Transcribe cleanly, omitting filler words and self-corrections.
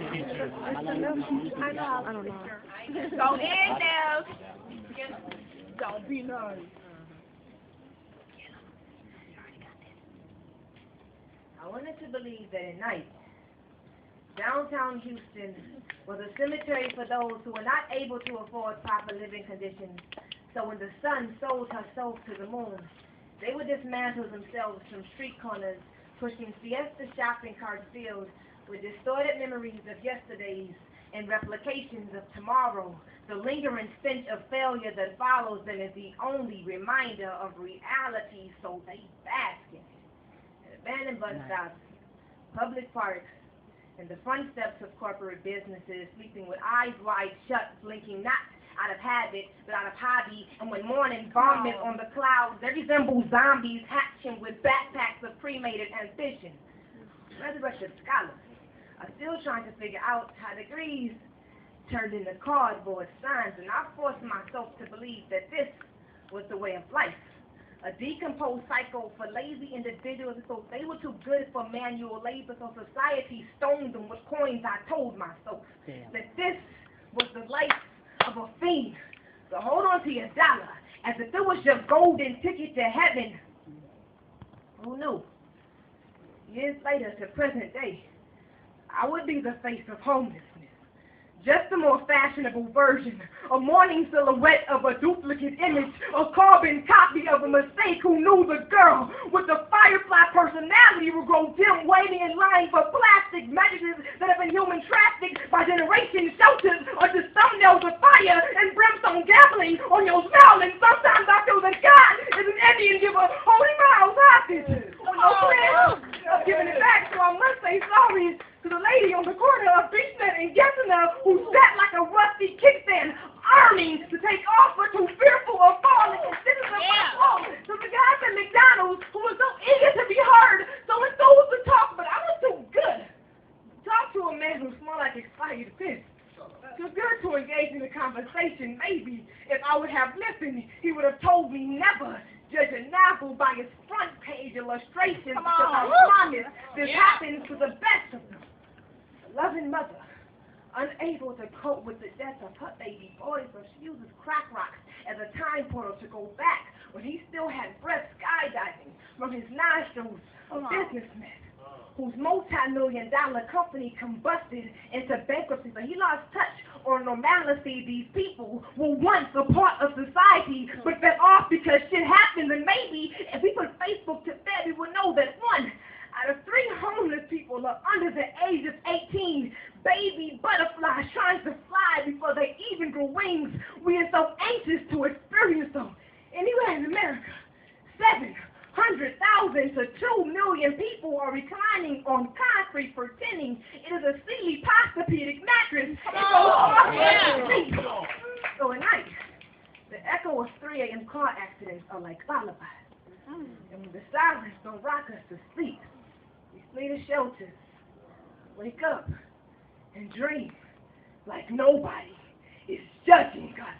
I don't know. Go in now. Don't be nice. I wanted to believe that at night, downtown Houston was a cemetery for those who were not able to afford proper living conditions. So when the sun sold her soul to the moon, they would dismantle themselves from street corners, pushing siesta shopping carts filled with distorted memories of yesterdays and replications of tomorrow. The lingering stench of failure that follows them is the only reminder of reality, so they bask in it. Abandoned bus stops, public parks, and the front steps of corporate businesses, sleeping with eyes wide shut, blinking not out of habit, but out of hobby, and when morning vomit on the clouds, they resemble zombies hatching with backpacks of cremated ambition. Resurrected scholars are still trying to figure out how degrees turned into cardboard signs, and I forced myself to believe that this was the way of life. A decomposed cycle for lazy individuals, so they were too good for manual labor, so society stoned them with coins. I told myself that this was the life of a fiend. So hold on to your dollar as if it was your golden ticket to heaven. Who knew? Years later to present day, I would be the face of homelessness. Just a more fashionable version, a morning silhouette of a duplicate image, a carbon copy of a mistake who knew the girl with the firefly personality will grow dim, waiting in line for plastic messages that have been human trafficked by generation shelters or just thumbnails of fire and brimstone gambling on your smile. And sometimes I feel that God is an Indian giver holding my house hostage. No plan of giving it back, so I must say sorry to the lady on the corner of Beachnet and Gessner who sat like a rusty kickstand, arming to take off but too fearful of falling and sitting up my fault. To the guys at McDonald's who was so eager to be heard, so enthused to talk, but I was too good. Talk to a man who smelled like expired piss. Too good to engage in a conversation. Maybe if I would have listened, he would have told me never judge a novel by its front page illustrations, because I promise this happens to the best of them. A loving mother, unable to cope with the death of her baby boy, so she uses crack rocks as a time portal to go back when he still had breath skydiving from his nostrils. A businessman whose multi-million-dollar company combusted into bankruptcy, but he lost touch or normalcy. These people were once a part of society, but fell off because shit happens. And maybe if we put Facebook to bed, we would know that 1 out of 3 homeless people are under the age of 18. Baby butterflies trying to fly before they even grow wings. We are so anxious to experience them. Anywhere in America, 700,000 to 2 million people are reclining on concrete, pretending it is a silly Posturepedic mattress. So at night, the echo of 3 a.m. car accidents are like lullabies. And when the sirens don't rock us to sleep, we flee to shelters, wake up, and dream like nobody is judging us.